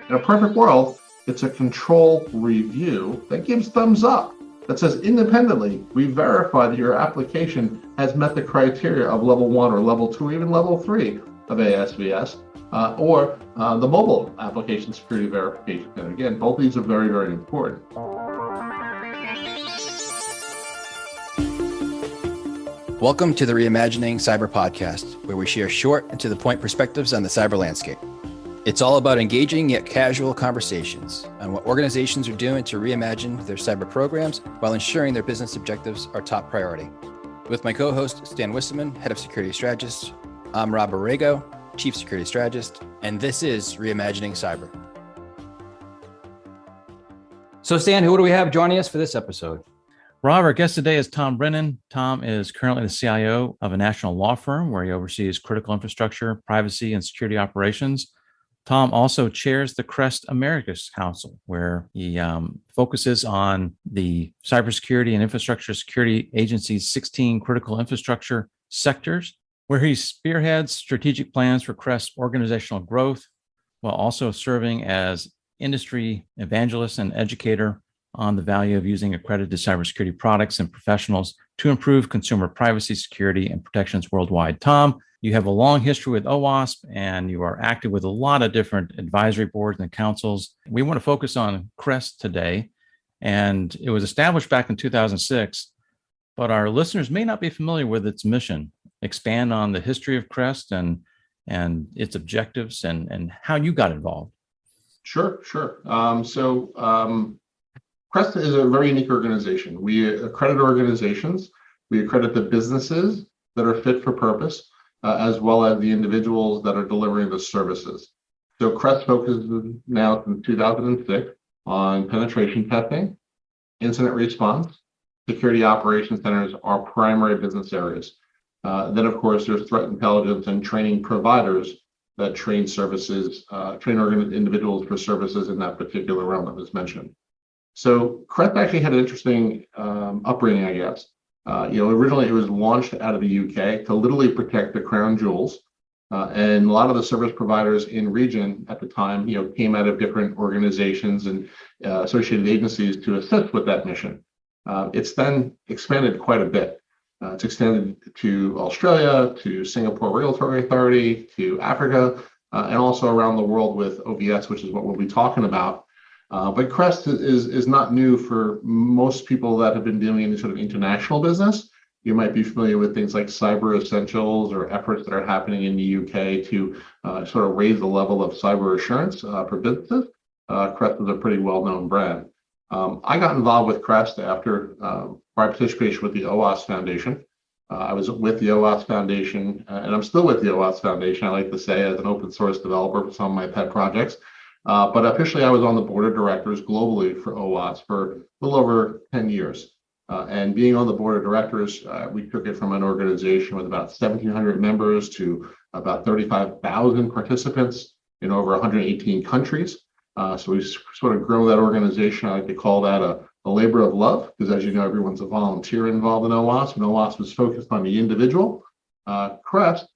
In a perfect world, it's a control review that gives thumbs up, that says independently, we verify that your application has met the criteria of level 1 or level 2, or even level 3 of ASVS, or the mobile application security verification. And again, both of these are very, very important. Welcome to the Reimagining Cyber podcast, where we share short and to the point perspectives on the cyber landscape. It's all about engaging yet casual conversations on what organizations are doing to reimagine their cyber programs while ensuring their business objectives are top priority. With my co-host, Stan Wisseman, Head of Security Strategist, I'm Rob Borrego, Chief Security Strategist, and this is Reimagining Cyber. So Stan, who do we have joining us for this episode? Rob, our guest today is Tom Brennan. Tom is currently the CIO of a national law firm where he oversees critical infrastructure, privacy, and security operations. Tom also chairs the CREST Americas Council, where he focuses on the cybersecurity and infrastructure security agency's 16 critical infrastructure sectors, where he spearheads strategic plans for CREST organizational growth, while also serving as industry evangelist and educator on the value of using accredited cybersecurity products and professionals to improve consumer privacy, security, and protections worldwide. Tom, you have a long history with OWASP, and you are active with a lot of different advisory boards and councils. We want to focus on CREST today, and it was established back in 2006, but our listeners may not be familiar with its mission. Expand on the history of CREST and its objectives and how you got involved. Sure. CREST is a very unique organization. We accredit organizations, we accredit the businesses that are fit for purpose, as well as the individuals that are delivering the services. So CREST focuses now since 2006 on penetration testing, incident response, security operations centers are primary business areas. Then, of course, there's threat intelligence and training providers that train individuals for services in that particular realm that was mentioned. So CREST actually had an interesting upbringing, I guess. Originally it was launched out of the UK to literally protect the crown jewels. And a lot of the service providers in region at the time, came out of different organizations and associated agencies to assist with that mission. It's then expanded quite a bit. It's extended to Australia, to Singapore Regulatory Authority, to Africa, and also around the world with OVS, which is what we'll be talking about. But CREST is not new for most people that have been doing any sort of international business. You might be familiar with things like Cyber Essentials or efforts that are happening in the UK to sort of raise the level of cyber assurance for businesses. CREST is a pretty well-known brand. I got involved with CREST after my participation with the OWASP Foundation. I was with the OWASP Foundation, and I'm still with the OWASP Foundation, I like to say, as an open source developer for some of my pet projects. But officially, I was on the board of directors globally for OWASP for a little over 10 years. And being on the board of directors, we took it from an organization with about 1,700 members to about 35,000 participants in over 118 countries. So we sort of grow that organization. I like to call that a labor of love, because as you know, everyone's a volunteer involved in OWASP, and OWASP is focused on the individual. CREST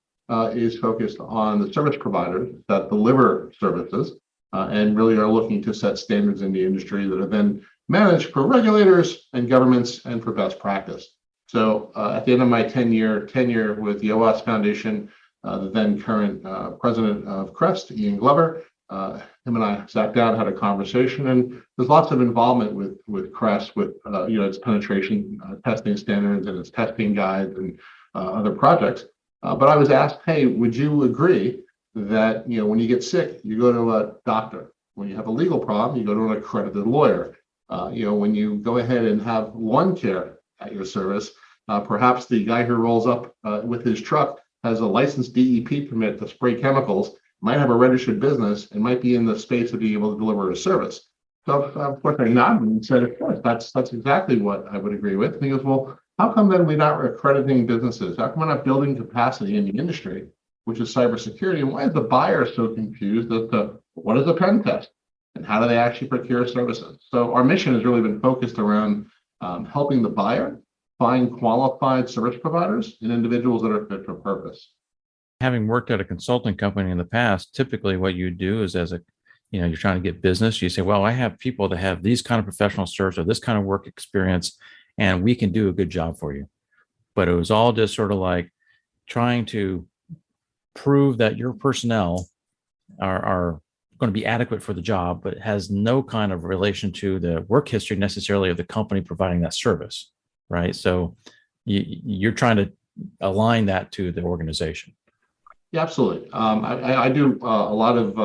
is focused on the service providers that deliver services. And really are looking to set standards in the industry that are then managed for regulators and governments and for best practice. So at the end of my 10-year tenure with the OWASP Foundation, the then current president of CREST, Ian Glover, him and I sat down, had a conversation, and there's lots of involvement with CREST, with its penetration testing standards and its testing guides and other projects. But I was asked, hey, would you agree that when you get sick, you go to a doctor? When you have a legal problem, you go to an accredited lawyer. When you go ahead and have lawn care at your service, perhaps the guy who rolls up with his truck has a licensed DEP permit to spray chemicals, might have a registered business, and might be in the space of being able to deliver a service. So of course I nodded and said, of course, that's exactly what I would agree with. And he goes, well, how come then we're not accrediting businesses? How come we're not building capacity in the industry, which is cybersecurity? And why is the buyer so confused as to what is a pen test and how do they actually procure services? So our mission has really been focused around helping the buyer find qualified service providers and individuals that are fit for purpose. Having worked at a consulting company in the past, typically what you do is as a you're trying to get business. You say, well, I have people that have these kind of professional certs or this kind of work experience, and we can do a good job for you. But it was all just sort of like trying to prove that your personnel are going to be adequate for the job, but it has no kind of relation to the work history necessarily of the company providing that service, right? So you're trying to align that to the organization. Yeah, absolutely. I do a lot of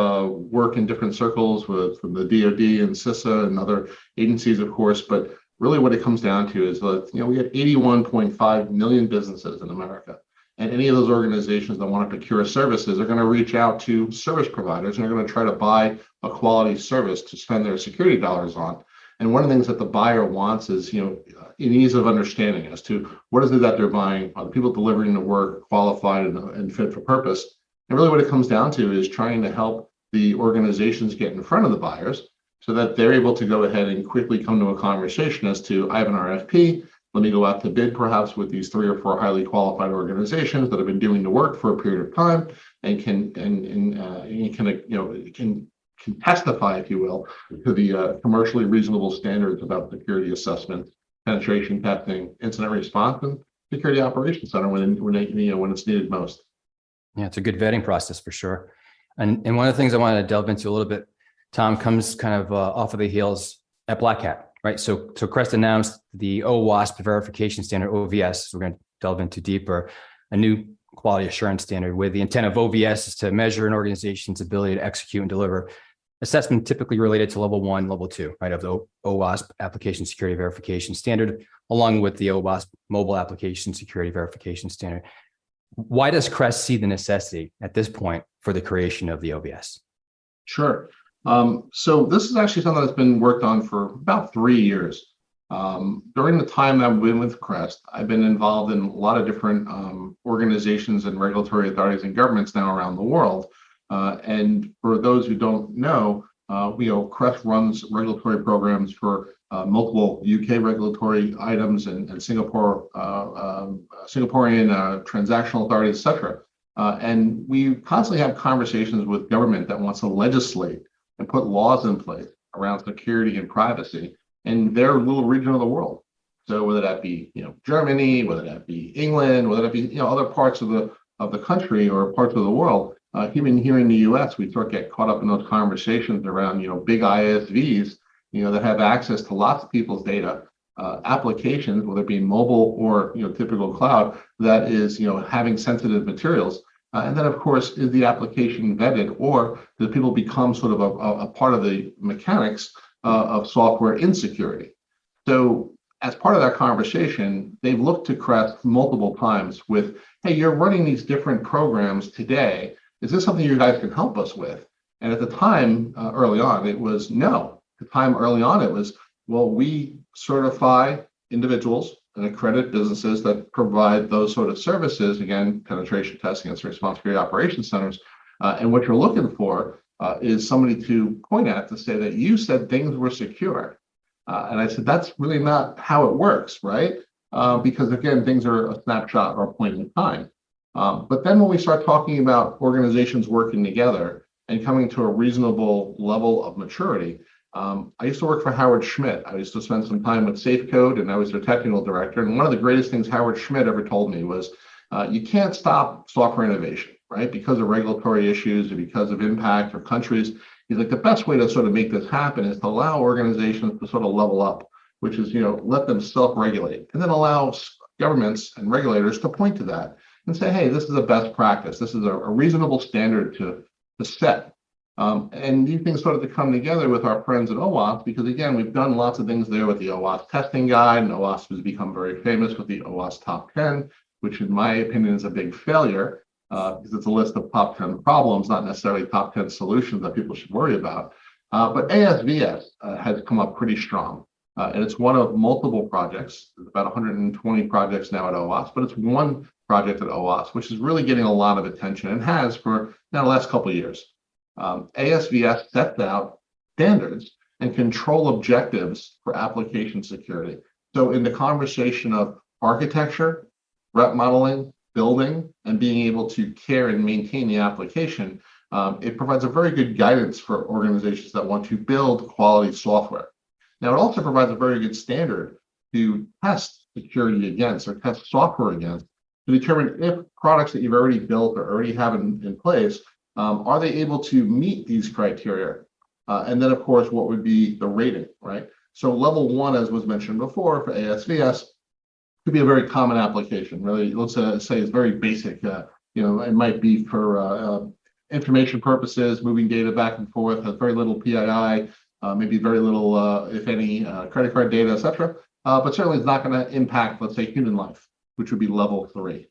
work in different circles from the DoD and CISA and other agencies, of course. But really, what it comes down to is that we have 81.5 million businesses in America, and any of those organizations that want to procure services are going to reach out to service providers and are going to try to buy a quality service to spend their security dollars on. And one of the things that the buyer wants is, an ease of understanding as to what is it that they're buying. Are the people delivering the work qualified and fit for purpose? And really what it comes down to is trying to help the organizations get in front of the buyers so that they're able to go ahead and quickly come to a conversation as to, I have an RFP, let me go out to bid perhaps with these 3 or 4 highly qualified organizations that have been doing the work for a period of time and can testify, if you will, to the commercially reasonable standards about security assessment, penetration testing, incident response, and security operations center when it's needed most. Yeah, it's a good vetting process for sure. And one of the things I wanted to delve into a little bit, Tom, comes kind of off of the heels at Black Hat, right? So CREST announced the OWASP verification standard, OVS. We're going to delve into deeper, a new quality assurance standard where the intent of OVS is to measure an organization's ability to execute and deliver assessment typically related to level 1, level 2, right, of the OWASP application security verification standard, along with the OWASP mobile application security verification standard. Why does CREST see the necessity at this point for the creation of the OVS? Sure. So this is actually something that's been worked on for about 3 years. During the time I've been with CREST, I've been involved in a lot of different organizations and regulatory authorities and governments now around the world. And for those who don't know, CREST runs regulatory programs for multiple UK regulatory items and Singaporean transactional authorities, et cetera. And we constantly have conversations with government that wants to legislate and put laws in place around security and privacy in their little region of the world. So whether that be Germany, whether that be England, whether that be other parts of the country or parts of the world. Even here in the U.S., we sort of get caught up in those conversations around, big ISVs, that have access to lots of people's data, applications, whether it be mobile or, typical cloud, that is, having sensitive materials. And then, of course, is the application vetted, or do people become sort of a part of the mechanics of software insecurity? So as part of that conversation, they've looked to CREST multiple times with, hey, you're running these different programs today. Is this something you guys can help us with? And at the time, early on, it was no. At the time early on, it was, well, we certify individuals and accredit businesses that provide those sort of services, again, penetration testing and response security operations centers. And what you're looking for is somebody to point at to say that you said things were secure. And I said, that's really not how it works, right? Because again, things are a snapshot or a point in time. But then when we start talking about organizations working together and coming to a reasonable level of maturity, I used to work for Howard Schmidt. I used to spend some time with SafeCode, and I was their technical director. And one of the greatest things Howard Schmidt ever told me was, you can't stop software innovation, right? Because of regulatory issues or because of impact or countries. He's like, the best way to sort of make this happen is to allow organizations to sort of level up, which is, let them self-regulate, and then allow governments and regulators to point to that and say, hey, this is a best practice. This is a reasonable standard to set. And these things started to come together with our friends at OWASP, because again, we've done lots of things there with the OWASP testing guide, and OWASP has become very famous with the OWASP top 10, which in my opinion is a big failure, because it's a list of top 10 problems, not necessarily top 10 solutions that people should worry about. But ASVS has come up pretty strong. And it's one of multiple projects. There's about 120 projects now at OWASP, but it's one project at OWASP, which is really getting a lot of attention and has for now the last couple of years. ASVS sets out standards and control objectives for application security. So in the conversation of architecture, threat modeling, building, and being able to care and maintain the application, It provides a very good guidance for organizations that want to build quality software. Now, it also provides a very good standard to test security against or test software against to determine if products that you've already built or already have in place, are they able to meet these criteria? And then, of course, what would be the rating, right? So level 1, as was mentioned before for ASVS, could be a very common application. Really, let's say it's very basic. It might be for information purposes, moving data back and forth, has very little PII, maybe very little, if any, credit card data, etc. But certainly it's not going to impact, let's say, human life, which would be level 3.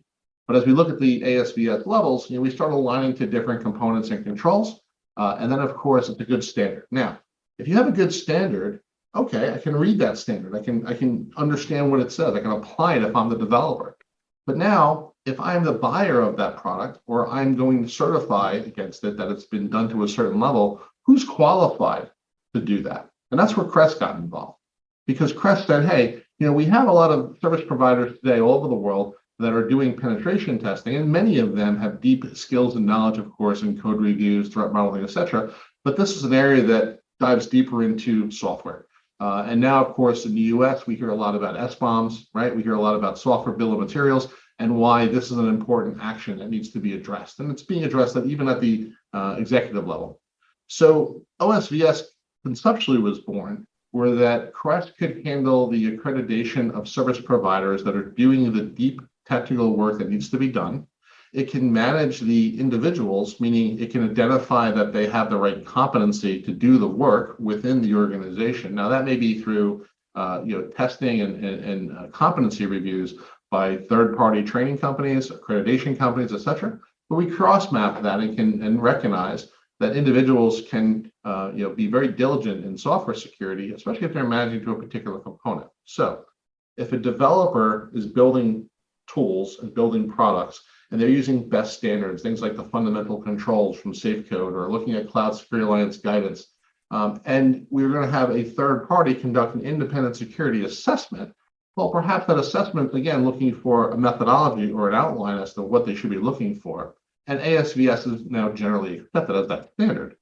But as we look at the ASVS levels, we start aligning to different components and controls. And then, of course, it's a good standard. Now, if you have a good standard, okay, I can read that standard. I can understand what it says. I can apply it if I'm the developer. But now, if I'm the buyer of that product, or I'm going to certify against it that it's been done to a certain level, who's qualified to do that? And that's where CREST got involved. Because CREST said, hey, we have a lot of service providers today all over the world that are doing penetration testing, and many of them have deep skills and knowledge, of course, in code reviews, threat modeling, etc. But this is an area that dives deeper into software. And now, of course, in the US, we hear a lot about SBOMs, right? We hear a lot about software bill of materials and why this is an important action that needs to be addressed. And it's being addressed even at the executive level. So OSVS conceptually was born where that CREST could handle the accreditation of service providers that are doing the deep technical work that needs to be done. It can manage the individuals, meaning it can identify that they have the right competency to do the work within the organization. Now, that may be through testing and competency reviews by third-party training companies, accreditation companies, etc. But we cross-map that and recognize that individuals can be very diligent in software security, especially if they're managing to a particular component. So if a developer is building tools and building products, and they're using best standards, things like the fundamental controls from SafeCode or looking at Cloud Security Alliance guidance, and we're going to have a third party conduct an independent security assessment. Well, perhaps that assessment, again, looking for a methodology or an outline as to what they should be looking for. And ASVS is now generally accepted as that standard.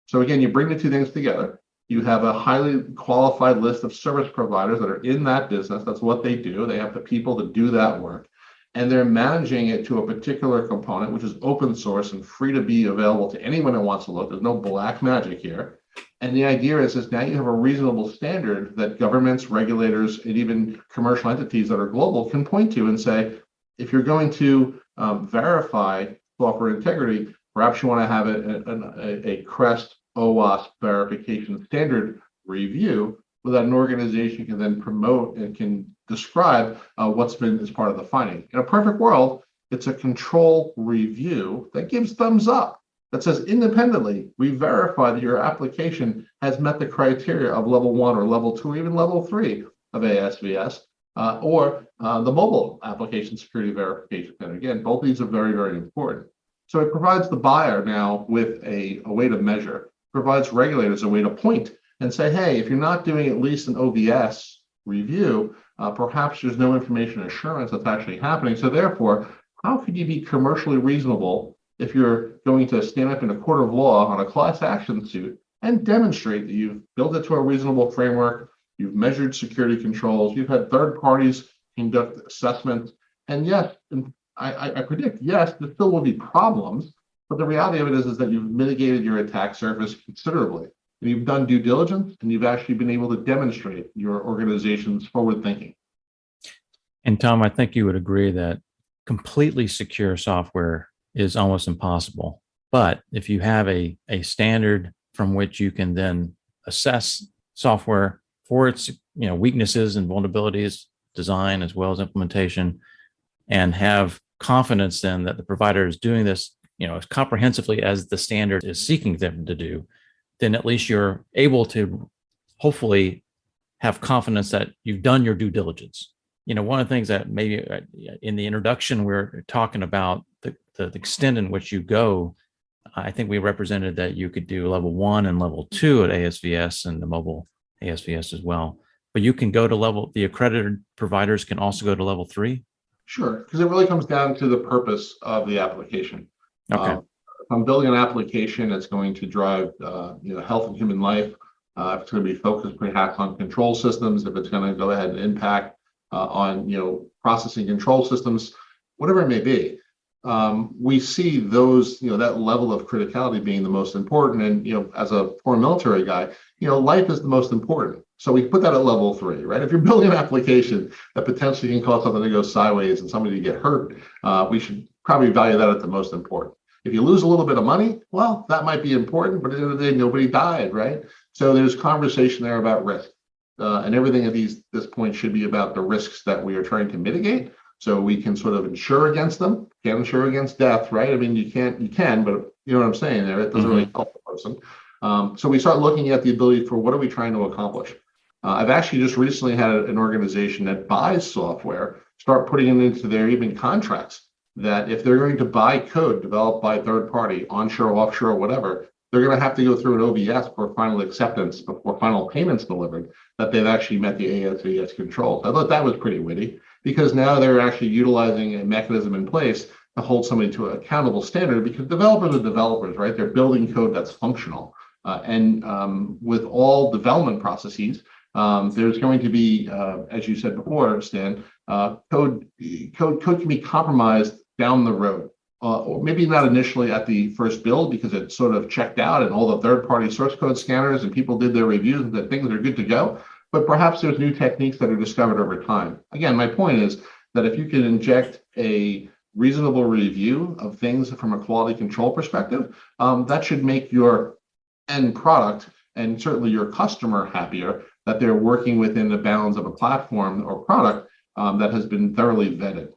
So again, you bring the two things together. You have a highly qualified list of service providers that are in that business. That's what they do. They have the people to do that work. And they're managing it to a particular component, which is open source and free to be available to anyone that wants to look. There's no black magic here. And the idea is now you have a reasonable standard that governments, regulators, and even commercial entities that are global can point to and say, if you're going to verify software integrity, perhaps you want to have a CREST OWASP verification standard review so that an organization can then promote and can describe what's been as part of the finding. In a perfect world, it's a control review that gives thumbs up, that says independently, we verify that your application has met the criteria of level 1 or level 2 or even level 3 of ASVS or the mobile application security verification. And again, both of these are very, very important. So it provides the buyer now with a way to measure, provides regulators a way to point and say, hey, if you're not doing at least an OVS review, perhaps there's no information assurance that's actually happening. So therefore, how could you be commercially reasonable if you're going to stand up in a court of law on a class action suit and demonstrate that you've built it to a reasonable framework, you've measured security controls, you've had third parties conduct assessments, and yes, I predict, yes, there still will be problems, but the reality of it is that you've mitigated your attack surface considerably. And you've done due diligence, and you've actually been able to demonstrate your organization's forward thinking. And Tom, I think you would agree that completely secure software is almost impossible. But if you have a standard from which you can then assess software for its weaknesses and vulnerabilities, design as well as implementation, and have confidence then that the provider is doing this as comprehensively as the standard is seeking them to do, then at least you're able to hopefully have confidence that you've done your due diligence. One of the things that maybe in the introduction, we're talking about the extent in which you go. I think we represented that you could do level 1 and level 2 at ASVS and the mobile ASVS as well. But you can go to the accredited providers can also go to level 3. Sure, because it really comes down to the purpose of the application. Okay. If I'm building an application that's going to drive, health and human life, if it's going to be focused perhaps on control systems, if it's going to go ahead and impact on, processing control systems, whatever it may be, we see those, that level of criticality being the most important. And, as a former military guy, life is the most important. So we put that at level 3, right? If you're building an application that potentially can cause something to go sideways and somebody to get hurt, we should probably value that at the most important. If you lose a little bit of money, well, that might be important, but at the end of the day, nobody died, right? So there's conversation there about risk. And everything at this point should be about the risks that we are trying to mitigate, so we can sort of insure against them. Can't insure against death, right? I mean, you can, but you know what I'm saying there. It doesn't really help the person. So we start looking at the ability for what are we trying to accomplish. I've actually just recently had an organization that buys software start putting it into their even contracts, that if they're going to buy code developed by a third party, onshore, offshore, whatever, they're going to have to go through an OVS for final acceptance before final payments delivered, that they've actually met the ASVS controls. I thought that was pretty witty, because now they're actually utilizing a mechanism in place to hold somebody to an accountable standard, because developers are developers, right? They're building code that's functional. And with all development processes, there's going to be, as you said before, Stan, code can be compromised down the road. Or maybe not initially at the first build, because it sort of checked out and all the third-party source code scanners and people did their reviews and that things are good to go. But perhaps there's new techniques that are discovered over time. Again, my point is that if you can inject a reasonable review of things from a quality control perspective, that should make your end product and certainly your customer happier, that they're working within the bounds of a platform or product that has been thoroughly vetted.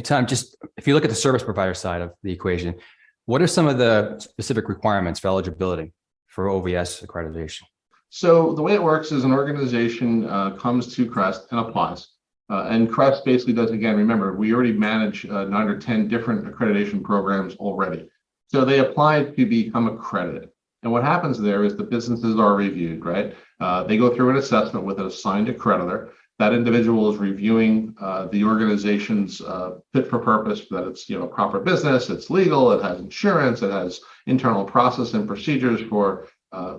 Tom, just if you look at the service provider side of the equation, what are some of the specific requirements for eligibility for OVS accreditation? So the way it works is an organization comes to CREST and applies. And CREST basically does, again, remember, we already manage 9 or 10 different accreditation programs already. So they apply to become accredited. And what happens there is the businesses are reviewed, right? They go through an assessment with an assigned accreditor. That individual is reviewing the organization's fit for purpose, that it's proper business, it's legal, it has insurance, it has internal process and procedures for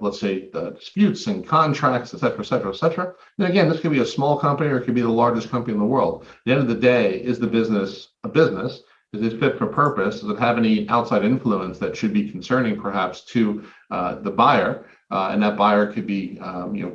let's say disputes and contracts, et cetera, et cetera, et cetera. And again, this could be a small company or it could be the largest company in the world. At the end of the day, is the business a business? Is it fit for purpose? Does it have any outside influence that should be concerning perhaps to the buyer? And that buyer could be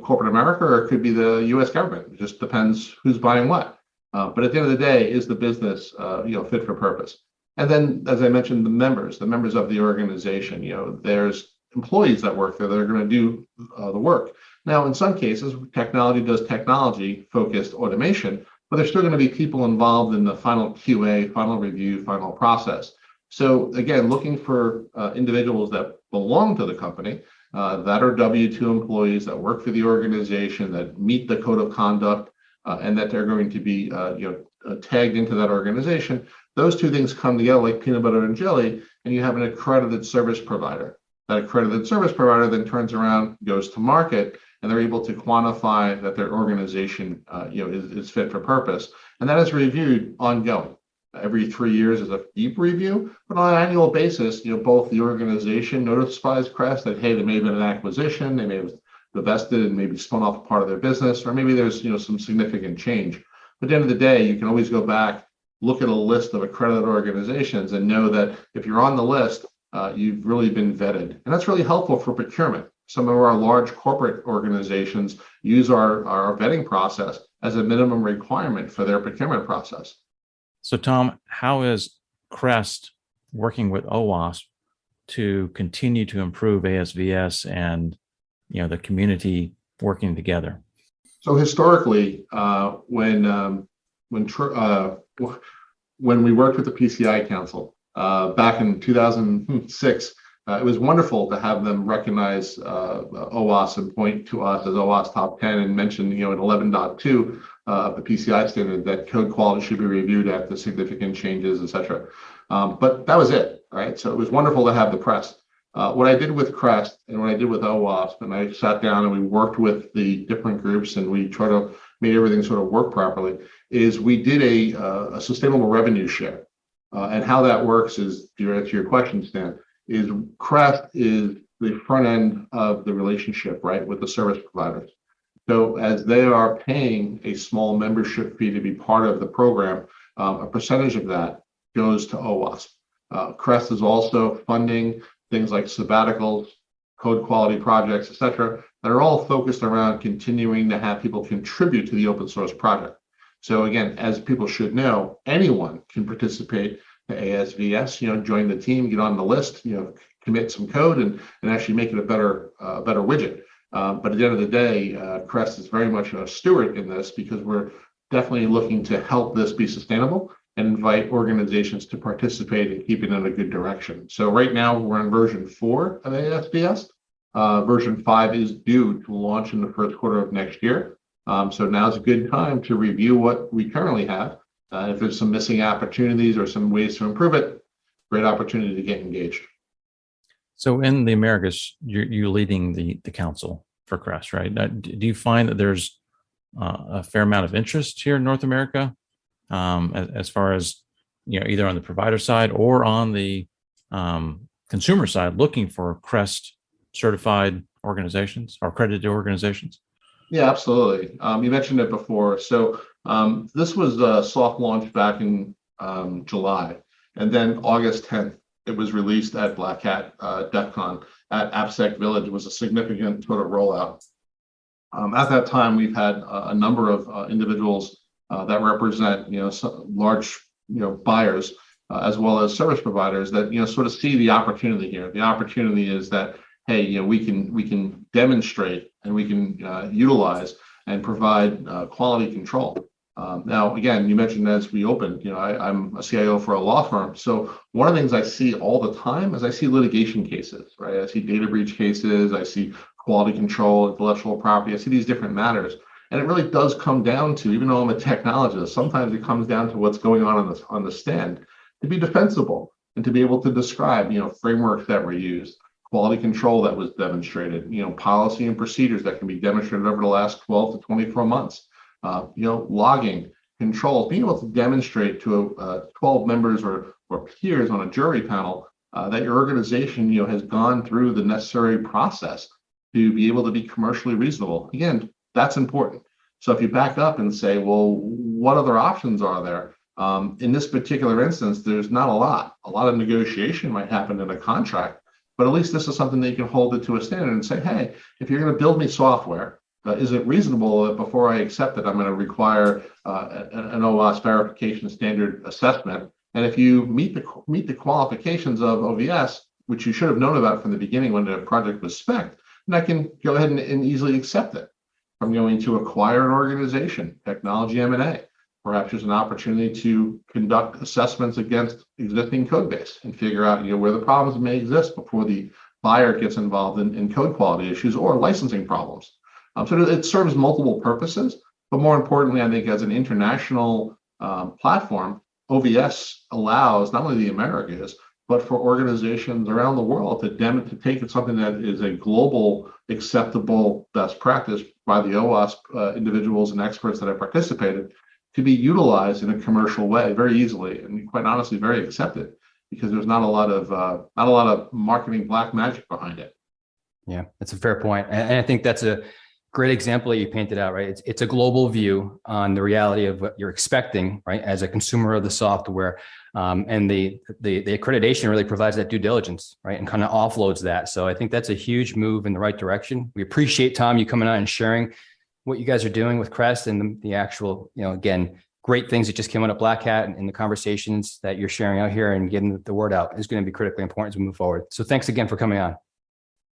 corporate America, or it could be the U.S. government. It just depends who's buying what. But at the end of the day, is the business fit for purpose? And then, as I mentioned, the members of the organization. There's employees that work there that are going to do the work. Now, in some cases, technology does technology-focused automation, but there's still going to be people involved in the final QA, final review, final process. So again, looking for individuals that belong to the company, that are W-2 employees that work for the organization, that meet the code of conduct, and that they're going to be tagged into that organization. Those two things come together like peanut butter and jelly, and you have an accredited service provider. That accredited service provider then turns around, goes to market, and they're able to quantify that their organization is fit for purpose. And that is reviewed ongoing. Every 3 years is a deep review, but on an annual basis, both the organization notifies CREST that, hey, there may have been an acquisition, they may have divested and maybe spun off a part of their business, or maybe there's some significant change. But at the end of the day, you can always go back, look at a list of accredited organizations, and know that if you're on the list, you've really been vetted. And that's really helpful for procurement. Some of our large corporate organizations use our vetting process as a minimum requirement for their procurement process. So, Tom, how is CREST working with OWASP to continue to improve ASVS and the community working together? So historically, when we worked with the PCI Council back in 2006, it was wonderful to have them recognize OWASP and point to us as OWASP Top 10 and mention, in 11.2 of the PCI standard that code quality should be reviewed after significant changes, et cetera. But that was it, right? So it was wonderful to have the press. What I did with CREST and what I did with OWASP, and I sat down and we worked with the different groups and we tried to make everything sort of work properly, is we did a sustainable revenue share. And how that works is, to answer your question, Stan, is CREST is the front end of the relationship, right, with the service providers. So as they are paying a small membership fee to be part of the program, a percentage of that goes to OWASP. CREST is also funding things like sabbaticals, code quality projects, et cetera, that are all focused around continuing to have people contribute to the open source project. So again, as people should know, anyone can participate to ASVS, join the team, get on the list, commit some code and actually make it a better widget. But at the end of the day, CREST is very much a steward in this because we're definitely looking to help this be sustainable and invite organizations to participate and keep it in a good direction. So right now we're on version 4 of ASVS. Version 5 is due to launch in the first quarter of next year. So now's a good time to review what we currently have. If there's some missing opportunities or some ways to improve it, great opportunity to get engaged. So in the Americas, you're leading the council for CREST, right? Do you find that there's a fair amount of interest here in North America, as far as either on the provider side or on the consumer side, looking for CREST certified organizations or accredited organizations? Yeah, absolutely. You mentioned it before. So this was a soft launch back in July, and then August 10th, it was released at Black Hat DEF CON at AppSec Village. It was a significant sort of rollout. At that time, we've had a number of individuals that represent, large, buyers, as well as service providers that, sort of see the opportunity here. The opportunity is that, hey, we can demonstrate and we can utilize and provide quality control. Now, again, you mentioned as we opened, I'm a CIO for a law firm. So one of the things I see all the time is I see litigation cases, right? I see data breach cases, I see quality control, intellectual property, I see these different matters. And it really does come down to, even though I'm a technologist, sometimes it comes down to what's going on the stand to be defensible and to be able to describe, frameworks that were used, quality control that was demonstrated, policy and procedures that can be demonstrated over the last 12 to 24 months. Logging, controls, being able to demonstrate to 12 members or peers on a jury panel that your organization, has gone through the necessary process to be able to be commercially reasonable. Again, that's important. So if you back up and say, well, what other options are there? In this particular instance, there's not a lot. A lot of negotiation might happen in a contract, but at least this is something that you can hold it to a standard and say, hey, if you're going to build me software, is it reasonable that before I accept it, I'm going to require an OWASP verification standard assessment? And if you meet the qualifications of OVS, which you should have known about from the beginning when the project was spec'd, then I can go ahead and easily accept it. I'm going to acquire an organization, technology M&A. Perhaps there's an opportunity to conduct assessments against existing code base and figure out where the problems may exist before the buyer gets involved in code quality issues or licensing problems. So it serves multiple purposes, but more importantly, I think as an international platform, OVS allows not only the Americas, but for organizations around the world to take something that is a global acceptable best practice by the OWASP individuals and experts that have participated to be utilized in a commercial way very easily and quite honestly very accepted because there's not a lot of marketing black magic behind it. Yeah, that's a fair point. And I think that's a great example that you painted out, right? It's a global view on the reality of what you're expecting, right, as a consumer of the software. And the accreditation really provides that due diligence, right, and kind of offloads that. So I think that's a huge move in the right direction. We appreciate, Tom, you coming on and sharing what you guys are doing with CREST and the actual, again, great things that just came out of Black Hat and the conversations that you're sharing out here and getting the word out is going to be critically important as we move forward. So thanks again for coming on.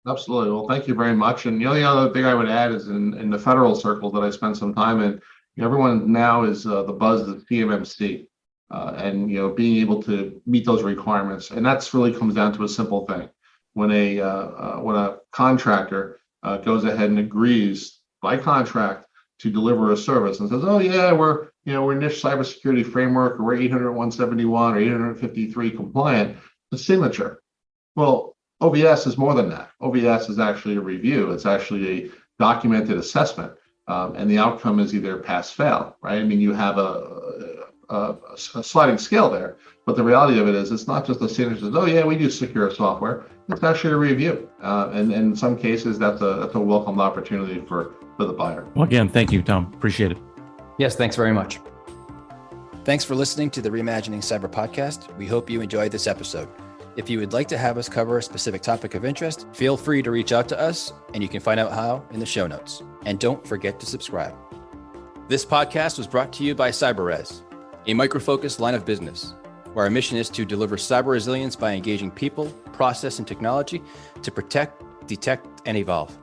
Absolutely. Well, thank you very much. And the only other thing I would add is in the federal circle that I spent some time in, everyone now is the buzz of CMMC and, being able to meet those requirements. And that's really comes down to a simple thing. When a contractor goes ahead and agrees by contract to deliver a service and says, oh, yeah, we're niche cybersecurity framework, or we're 800-171 or 853 compliant, the signature. Well, OVS is more than that. OVS is actually a review. It's actually a documented assessment. And the outcome is either pass, fail, right? I mean, you have a a sliding scale there. But the reality of it is, it's not just the senior says, "Oh yeah, we do secure software." It's actually a review, and in some cases, that's a welcome opportunity for the buyer. Well, again, thank you, Tom. Appreciate it. Yes, thanks very much. Thanks for listening to the Reimagining Cyber podcast. We hope you enjoyed this episode. If you would like to have us cover a specific topic of interest, feel free to reach out to us, and you can find out how in the show notes. And don't forget to subscribe. This podcast was brought to you by CyberRes, a micro-focused line of business, where our mission is to deliver cyber resilience by engaging people, process, and technology to protect, detect, and evolve.